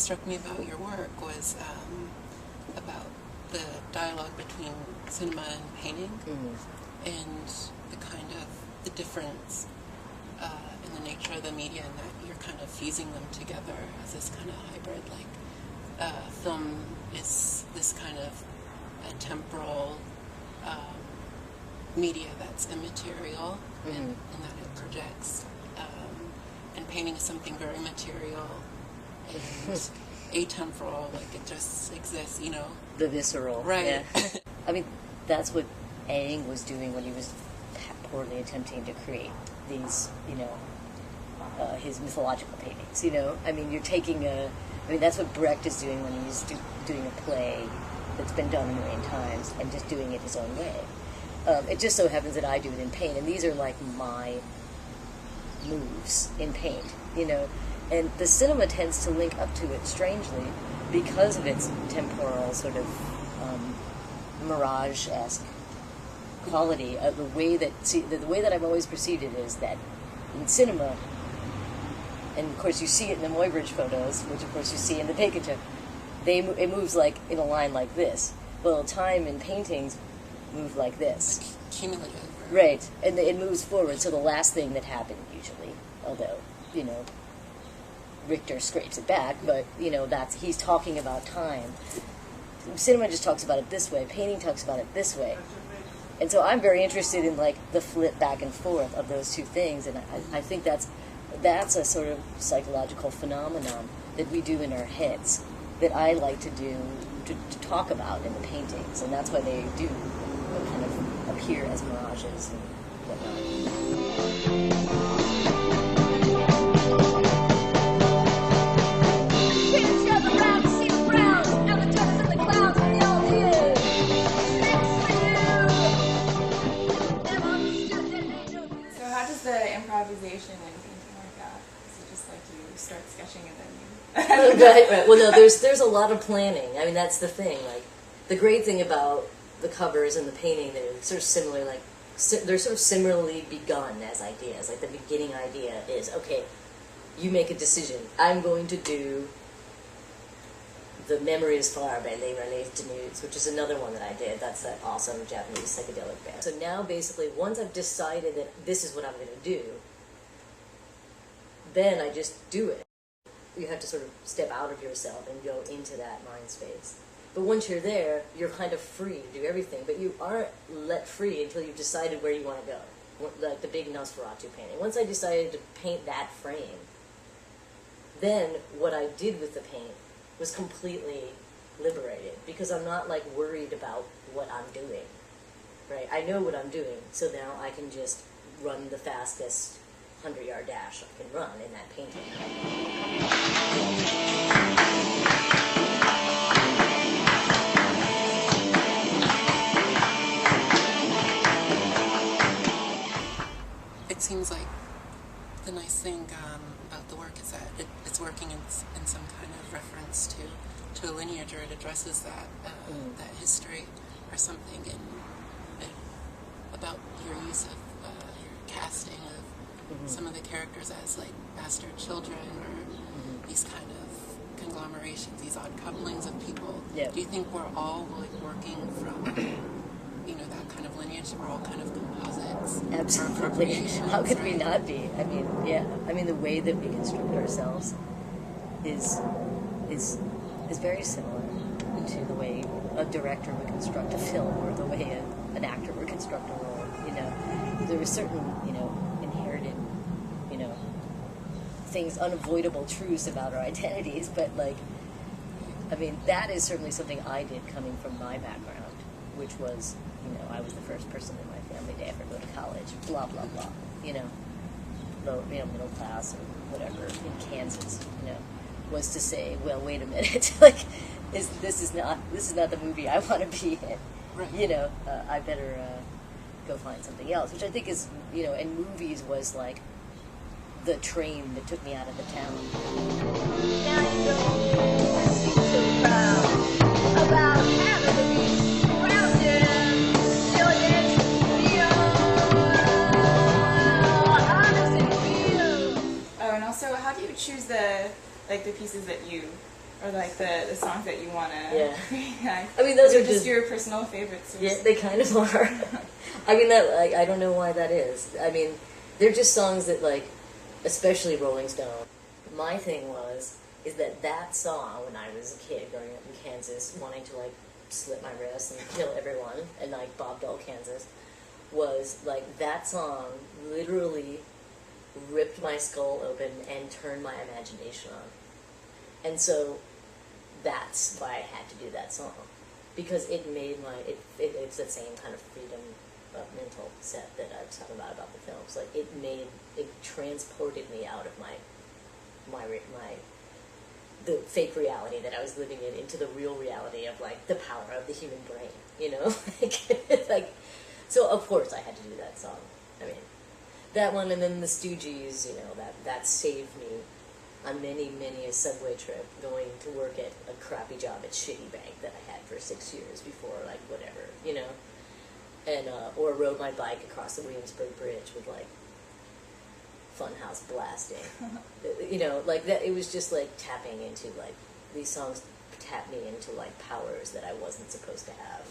struck me about your work was about the dialogue between cinema and painting, and the kind of the difference in the nature of the media, and that you're kind of fusing them together as this kind of hybrid. Like film is this kind of temporal media that's immaterial, and that it projects, and painting is something very material and atemporal, like it just exists, you know. The visceral. Right. Yeah. I mean, that's what Aang was doing when he was poorly attempting to create these, you know, his mythological paintings, you know. I mean, you're taking that's what Brecht is doing when he's doing a play that's been done a million times and just doing it his own way. It just so happens that I do it in paint, and these are like my moves in paint, you know. And the cinema tends to link up to it strangely because of its temporal sort of mirage-esque quality. The way that I've always perceived it is that in cinema, and of course you see it in the Muybridge photos, which of course you see in the Pikachu, it moves like in a line like this. Well, time in paintings move like this. Like cumulative. Right, and it moves forward, so the last thing that happened usually, although, you know, Richter scrapes it back, but, you know, he's talking about time. Cinema just talks about it this way, painting talks about it this way. And so I'm very interested in, like, the flip back and forth of those two things, and I think that's a sort of psychological phenomenon that we do in our heads that I like to do, to talk about in the paintings, and that's why they do kind of appear as mirages and whatnot. So how does the improvisation and painting work out? Is it just like you start sketching and then you... Right. Well, no, there's a lot of planning. I mean, that's the thing. Like, the great thing about the covers and the painting, they're sort of similar, like, they're sort of similarly begun as ideas. Like, the beginning idea is, okay, you make a decision. I'm going to do The Memory is Far by Les Relais de Nudes, which is another one that I did. That's that awesome Japanese psychedelic band. So now, basically, once I've decided that this is what I'm going to do, then I just do it. You have to sort of step out of yourself and go into that mind space. But once you're there, you're kind of free to do everything, but you aren't let free until you've decided where you want to go. Like the big Nosferatu painting. Once I decided to paint that frame, then what I did with the paint was completely liberated, because I'm not like worried about what I'm doing, right? I know what I'm doing, so now I can just run the fastest 100-yard dash I can run in that painting. It seems like the nice thing about the work is that it's working in some kind of reference to a lineage, or it addresses that that history or something, and about your use of your casting of some of the characters as like bastard children, or these kind of conglomerations, these odd couplings of people. Yeah. Do you think we're all like working from that kind of lineage? We're all kind of composites. Absolutely. How could we not be? I mean, yeah. I mean, the way that we construct ourselves is very similar to the way a director would construct a film, or the way an actor would construct a role. You know, there are certain inherited things, unavoidable truths about our identities. But like, I mean, that is certainly something I did coming from my background, which was, I was the first person in my family to ever go to college, blah, blah, blah, low, middle class or whatever in Kansas, was to say, well, wait a minute, like, this is not the movie I want to be in, right. I better go find something else, which I think is, and movies was like the train that took me out of the town. Now you don't seem so proud about having to be grounded. Oh, and also, how do you choose the pieces that you or like the songs that you want to Yeah. reenact. I mean, those They're are just your personal favorites. Yeah, they kind of are. I mean, that like, I don't know why that is. I mean, they're just songs that, like, especially Rolling Stone. My thing is that song, when I was a kid growing up in Kansas, wanting to, like, slit my wrists and kill everyone, and, like, Bob Dole, Kansas, was, like, that song literally ripped my skull open and turned my imagination on. And so that's why I had to do that song. Because it made it's the same kind of freedom mental set that I was talking about the films. Like, it transported me out of the fake reality that I was living in into the real reality of, like, the power of the human brain, you know? like, so of course I had to do that song. I mean, that one, and then the Stooges, you know, that saved me on many a subway trip going to work at a crappy job at Shitty Bank that I had for 6 years before, like, whatever, you know? And, or rode my bike across the Williamsburg Bridge with, like, Funhouse blasting. You know, like, that, it was just, like, tapping into, like, these songs tap me into, like, powers that I wasn't supposed to have.